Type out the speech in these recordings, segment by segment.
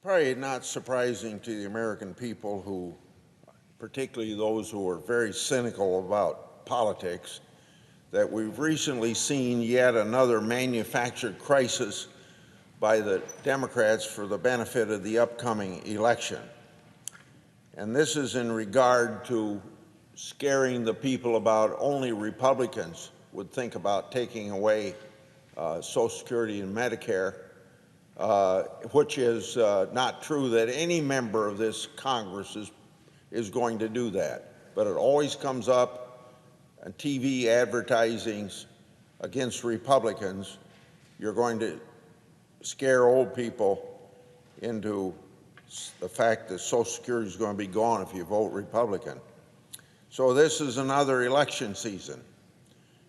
Probably not surprising to the American people who, particularly those who are very cynical about politics, that we've recently seen yet another manufactured crisis by the Democrats for the benefit of the upcoming election. And this is in regard to scaring the people about only Republicans would think about taking away Social Security and Medicare, which is not true that any member of this Congress is going to do that. But it always comes up on TV advertisings against Republicans. You're going to scare old people into the fact that Social Security is going to be gone if you vote Republican. So this is another election season.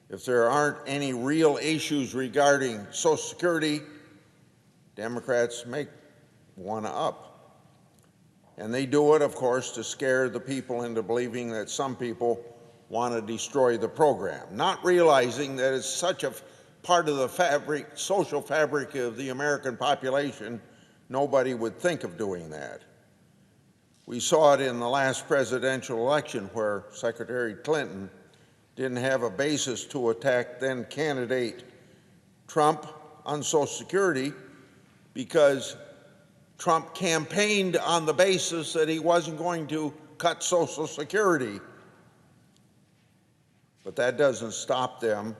If there aren't any real issues regarding Social Security, Democrats make one up. And they do it, of course, to scare the people into believing that some people want to destroy the program, not realizing that it's such a part of the social fabric of the American population, nobody would think of doing that. We saw it in the last presidential election where Secretary Clinton didn't have a basis to attack then candidate Trump on Social Security because Trump campaigned on the basis that he wasn't going to cut Social Security. But that doesn't stop them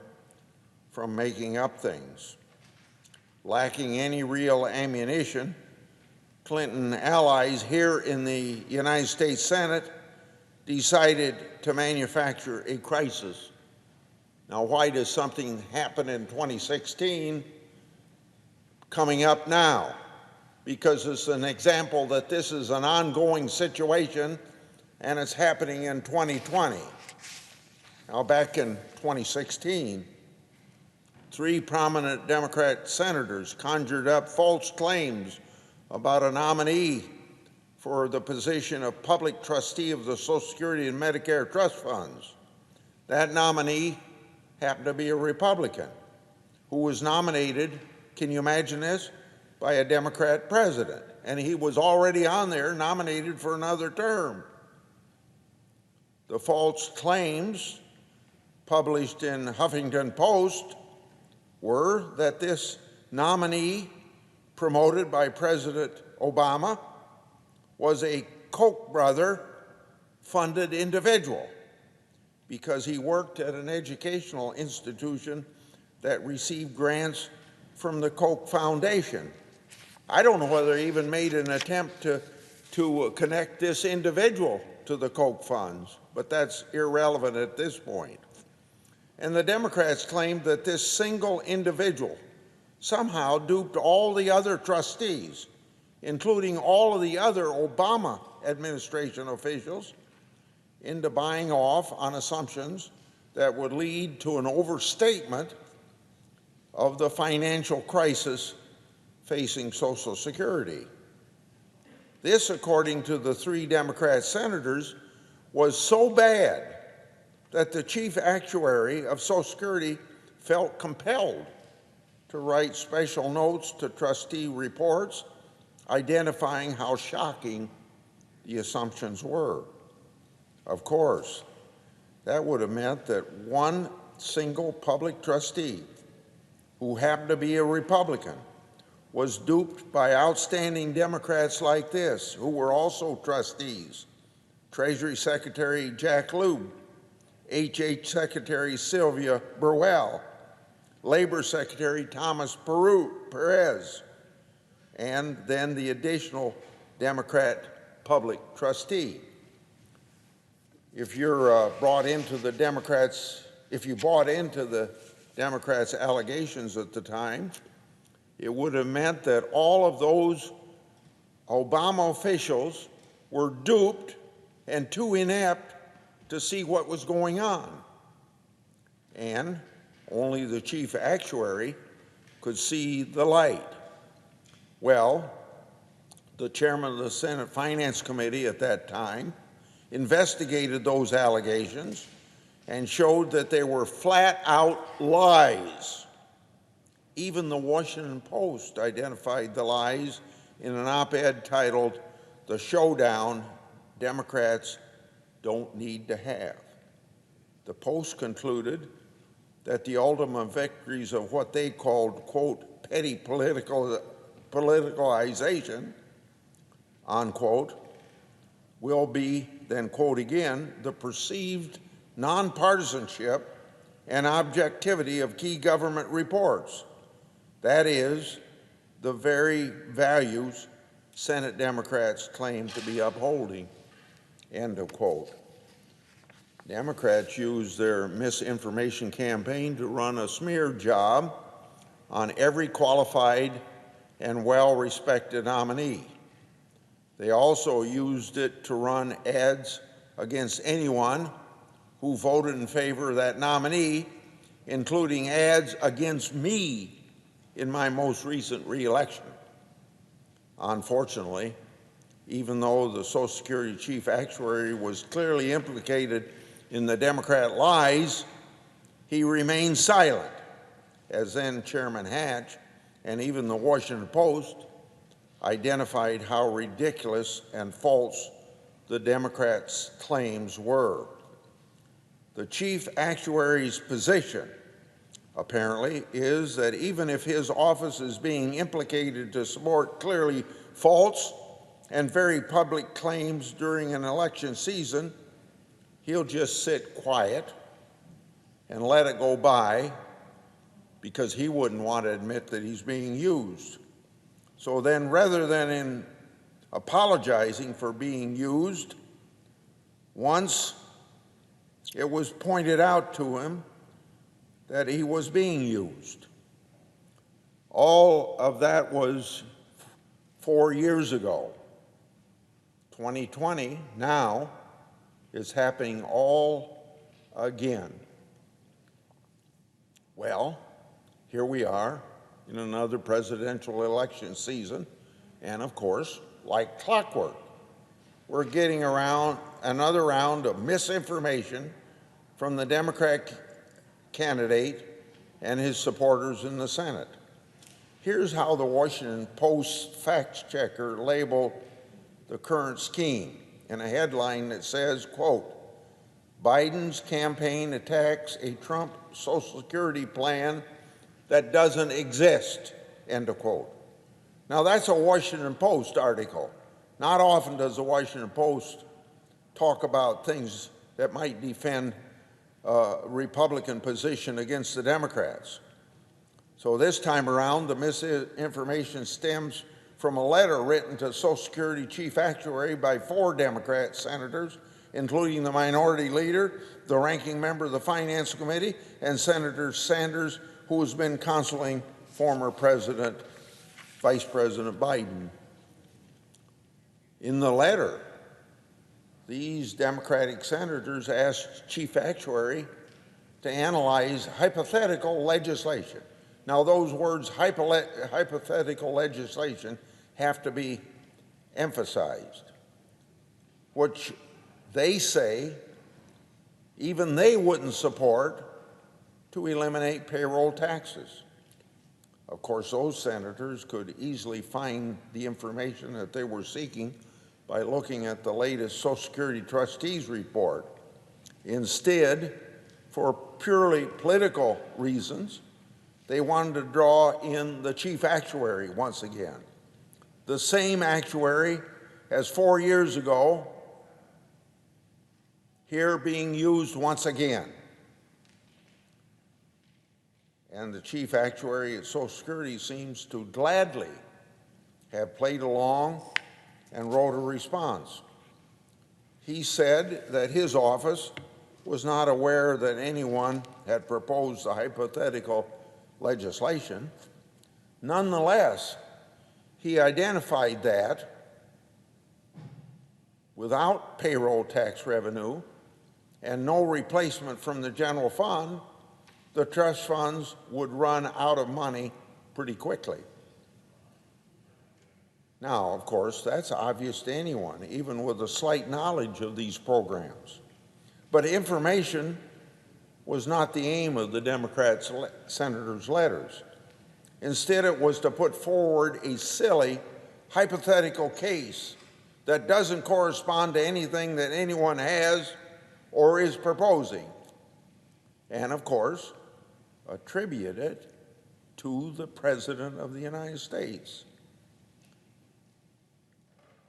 from making up things. Lacking any real ammunition, Clinton allies here in the United States Senate decided to manufacture a crisis. Now, why does something happen in 2016 coming up now? Because it's an example that this is an ongoing situation and it's happening in 2020. Now, back in 2016, 3 prominent Democrat senators conjured up false claims about a nominee for the position of public trustee of the Social Security and Medicare trust funds. That nominee happened to be a Republican who was nominated, can you imagine this, by a Democrat president. And he was already on there nominated for another term. The false claims published in Huffington Post were that this nominee promoted by President Obama was a Koch brother funded individual because he worked at an educational institution that received grants from the Koch Foundation. I don't know whether he even made an attempt to connect this individual to the Koch funds, but that's irrelevant at this point. And the Democrats claimed that this single individual somehow duped all the other trustees, including all of the other Obama administration officials, into buying off on assumptions that would lead to an overstatement of the financial crisis facing Social Security. This, according to the 3 Democrat senators, was so bad that the chief actuary of Social Security felt compelled to write special notes to trustee reports identifying how shocking the assumptions were. Of course, that would have meant that one single public trustee who happened to be a Republican was duped by outstanding Democrats like this, who were also trustees: Treasury Secretary Jack Lew, HH Secretary Sylvia Burwell, Labor Secretary Thomas Perez, and then the additional Democrat public trustee. If you're brought into the Democrats, if you bought into the Democrats' allegations at the time, it would have meant that all of those Obama officials were duped and too inept to see what was going on. And only the chief actuary could see the light. Well, the chairman of the Senate Finance Committee at that time investigated those allegations and showed that they were flat-out lies. Even the Washington Post identified the lies in an op-ed titled, "The Showdown Democrats Don't Need to Have." The Post concluded that the ultimate victories of what they called, quote, petty politicalization, unquote, will be, then quote again, the perceived nonpartisanship and objectivity of key government reports. That is, the very values Senate Democrats claim to be upholding, end of quote. Democrats used their misinformation campaign to run a smear job on every qualified and well-respected nominee. They also used it to run ads against anyone who voted in favor of that nominee, including ads against me in my most recent re-election. Unfortunately, even though the Social Security chief actuary was clearly implicated in the Democrat lies, he remained silent, as then Chairman Hatch and even the Washington Post identified how ridiculous and false the Democrats' claims were. The chief actuary's position, apparently, is that even if his office is being implicated to support clearly false and very public claims during an election season, he'll just sit quiet and let it go by because he wouldn't want to admit that he's being used. So then, rather than in apologizing for being used, once it was pointed out to him that he was being used. All of that was 4 years ago. 2020 now is happening all again. Well, here we are in another presidential election season, and of course, like clockwork, we're getting around another round of misinformation from the Democrat candidate and his supporters in the Senate. Here's how the Washington Post fact checker labeled the current scheme in a headline that says, quote, "Biden's campaign attacks a Trump Social Security plan that doesn't exist," end of quote. Now that's a Washington Post article. Not often does the Washington Post talk about things that might defend Republican position against the Democrats. So this time around, the misinformation stems from a letter written to Social Security Chief Actuary by 4 Democrat senators, including the minority leader, the ranking member of the Finance Committee, and Senator Sanders, who has been counseling former Vice President Biden. In the letter, these Democratic senators asked Chief Actuary to analyze hypothetical legislation. Now, those words, hypothetical legislation, have to be emphasized, which they say even they wouldn't support to eliminate payroll taxes. Of course, those senators could easily find the information that they were seeking by looking at the latest Social Security trustees report. Instead, for purely political reasons, they wanted to draw in the chief actuary once again. The same actuary as 4 years ago, here being used once again. And the chief actuary at Social Security seems to gladly have played along and wrote a response. He said that his office was not aware that anyone had proposed a hypothetical legislation. Nonetheless, he identified that without payroll tax revenue and no replacement from the general fund, the trust funds would run out of money pretty quickly. Now, of course, that's obvious to anyone, even with a slight knowledge of these programs. But information was not the aim of the Democrat senators' letters. Instead, it was to put forward a silly hypothetical case that doesn't correspond to anything that anyone has or is proposing, and of course, attribute it to the President of the United States.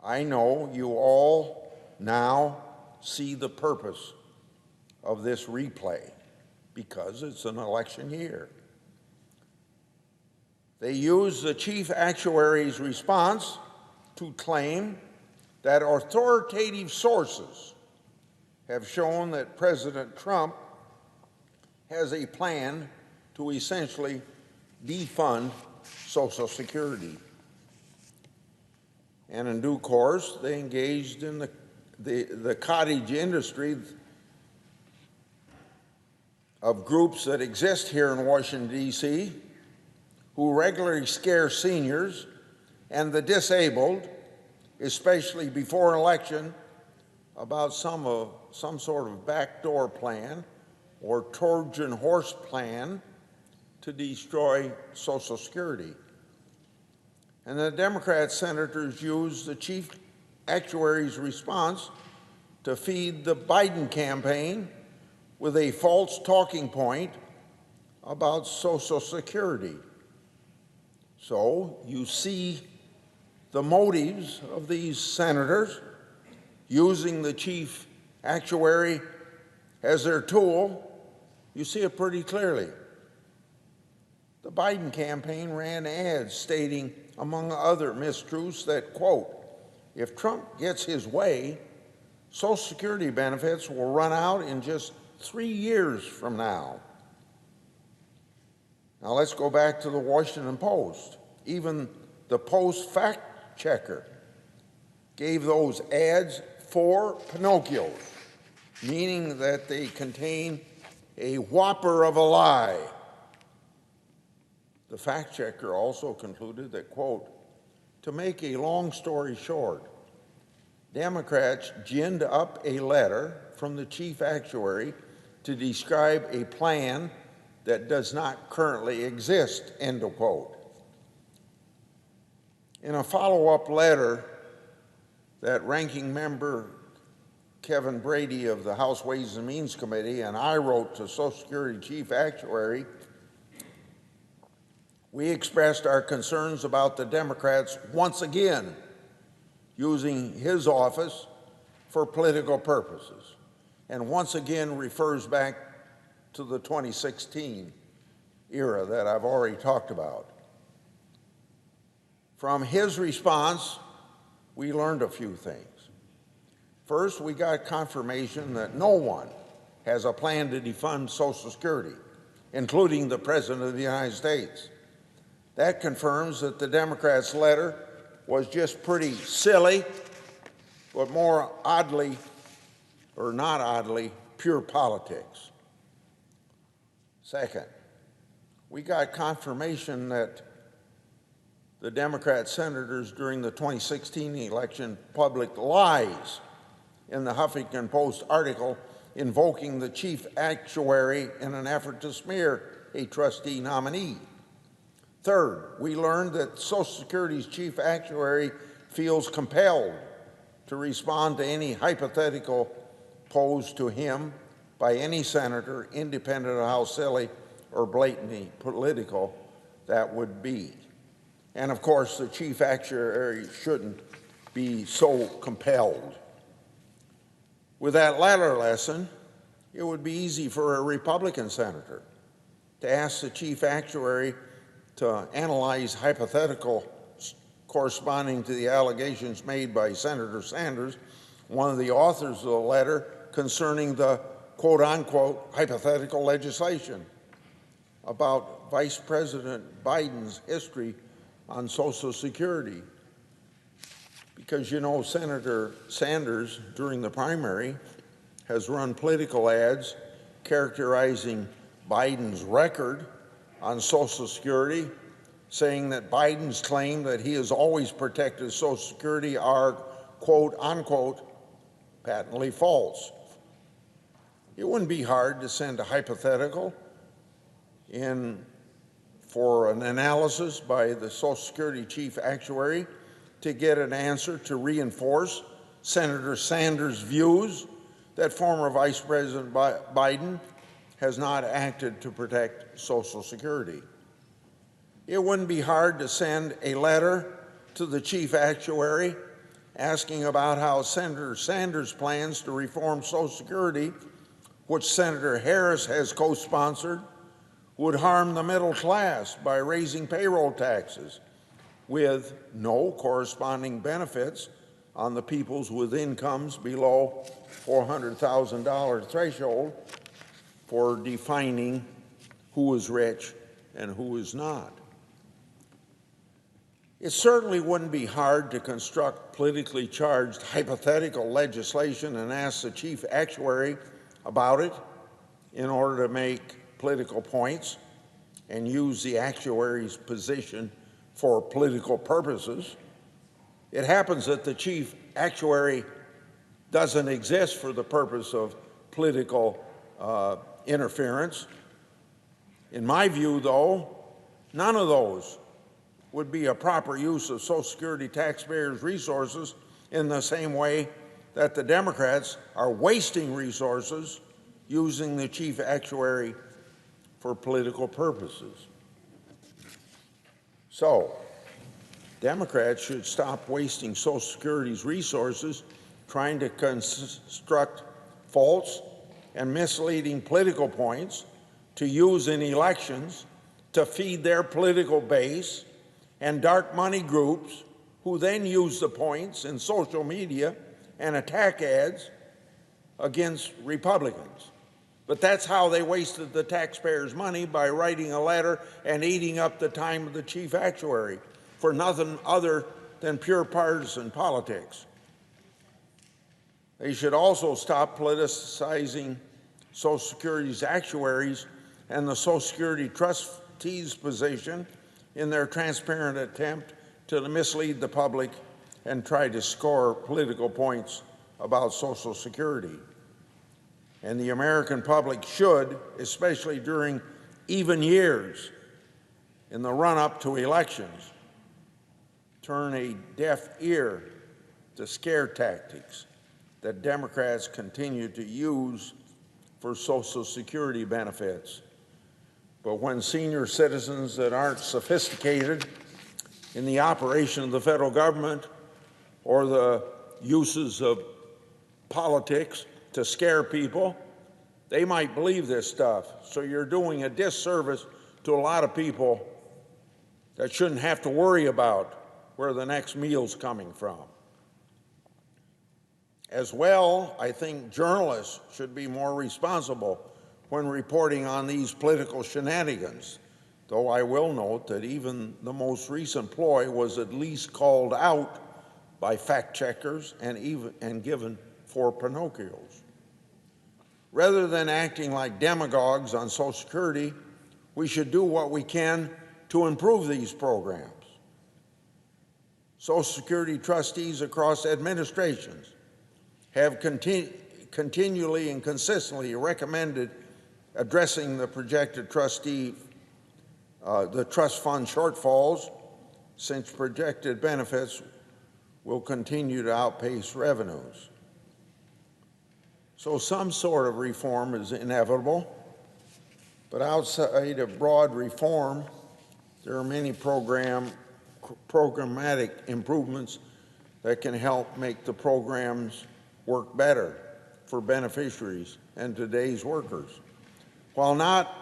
I know you all now see the purpose of this replay because it's an election year. They use the chief actuary's response to claim that authoritative sources have shown that President Trump has a plan to essentially defund Social Security. And in due course, they engaged in the cottage industry of groups that exist here in Washington, D.C., who regularly scare seniors and the disabled, especially before an election, about some sort of backdoor plan or Trojan horse plan to destroy Social Security. And the Democrat senators used the chief actuary's response to feed the Biden campaign with a false talking point about Social Security. So you see the motives of these senators using the chief actuary as their tool. You see it pretty clearly. The Biden campaign ran ads stating, among other mistruths, that, quote, if Trump gets his way, Social Security benefits will run out in just 3 years from now. Now let's go back to the Washington Post. Even the Post fact checker gave those ads 4 Pinocchios, meaning that they contain a whopper of a lie. The fact checker also concluded that, quote, to make a long story short, Democrats ginned up a letter from the chief actuary to describe a plan that does not currently exist, end of quote. In a follow-up letter that ranking member Kevin Brady of the House Ways and Means Committee and I wrote to Social Security chief actuary, we expressed our concerns about the Democrats once again using his office for political purposes, and once again refers back to the 2016 era that I've already talked about. From his response, we learned a few things. First, we got confirmation that no one has a plan to defund Social Security, including the President of the United States. That confirms that the Democrats' letter was just pretty silly, but more oddly, or not oddly, pure politics. Second, we got confirmation that the Democrat senators during the 2016 election published lies in the Huffington Post article invoking the chief actuary in an effort to smear a trustee nominee. Third, we learned that Social Security's chief actuary feels compelled to respond to any hypothetical posed to him by any senator, independent of how silly or blatantly political that would be. And of course, the chief actuary shouldn't be so compelled. With that latter lesson, it would be easy for a Republican senator to ask the chief actuary to analyze hypotheticals corresponding to the allegations made by Senator Sanders, one of the authors of the letter concerning the quote-unquote hypothetical legislation about Vice President Biden's history on Social Security. Because, you know, Senator Sanders, during the primary, has run political ads characterizing Biden's record on Social Security, saying that Biden's claim that he has always protected Social Security are, quote, unquote, patently false. It wouldn't be hard to send a hypothetical in for an analysis by the Social Security chief actuary to get an answer to reinforce Senator Sanders' views that former Vice President Biden has not acted to protect Social Security. It wouldn't be hard to send a letter to the chief actuary asking about how Senator Sanders plans to reform Social Security, which Senator Harris has co-sponsored, would harm the middle class by raising payroll taxes with no corresponding benefits on the peoples with incomes below $400,000 threshold for defining who is rich and who is not. It certainly wouldn't be hard to construct politically charged hypothetical legislation and ask the chief actuary about it in order to make political points and use the actuary's position for political purposes. It happens that the chief actuary doesn't exist for the purpose of political interference. In my view, though, none of those would be a proper use of Social Security taxpayers' resources in the same way that the Democrats are wasting resources using the chief actuary for political purposes. So, Democrats should stop wasting Social Security's resources trying to construct false and misleading political points to use in elections to feed their political base and dark money groups who then use the points in social media and attack ads against Republicans. But that's how they wasted the taxpayers' money, by writing a letter and eating up the time of the chief actuary for nothing other than pure partisan politics. They should also stop politicizing Social Security's actuaries and the Social Security trustees' position in their transparent attempt to mislead the public and try to score political points about Social Security. And the American public should, especially during even years in the run-up to elections, turn a deaf ear to scare tactics that Democrats continue to use for Social Security benefits. But when senior citizens that aren't sophisticated in the operation of the federal government or the uses of politics to scare people, they might believe this stuff. So you're doing a disservice to a lot of people that shouldn't have to worry about where the next meal's coming from. As well, I think journalists should be more responsible when reporting on these political shenanigans, though I will note that even the most recent ploy was at least called out by fact checkers and given 4 Pinocchios. Rather than acting like demagogues on Social Security, we should do what we can to improve these programs. Social Security trustees across administrations have continually and consistently recommended addressing the projected trust fund shortfalls, since projected benefits will continue to outpace revenues. So some sort of reform is inevitable, but outside of broad reform, there are many programmatic improvements that can help make the programs work better for beneficiaries and today's workers. While not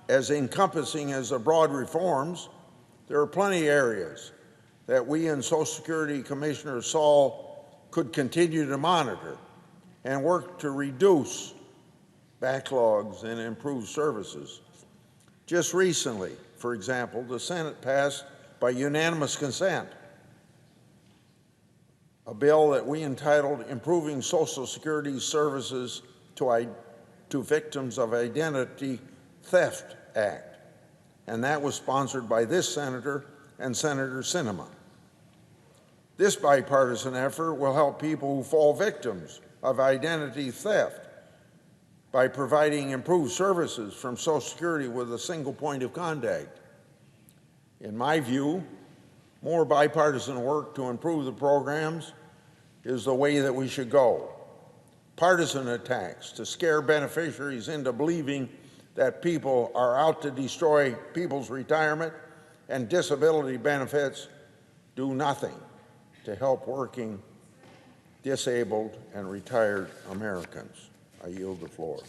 as encompassing as the broad reforms, there are plenty of areas that we and Social Security Commissioner Saul could continue to monitor and work to reduce backlogs and improve services. Just recently, for example, the Senate passed by unanimous consent a bill that we entitled Improving Social Security Services to Victims of Identity Theft Act, and that was sponsored by this senator and Senator Sinema. This bipartisan effort will help people who fall victims of identity theft by providing improved services from Social Security with a single point of contact. In my view, More bipartisan work to improve the programs is the way that we should go. Partisan attacks to scare beneficiaries into believing that people are out to destroy people's retirement and disability benefits do nothing to help working, disabled, and retired Americans. I yield the floor.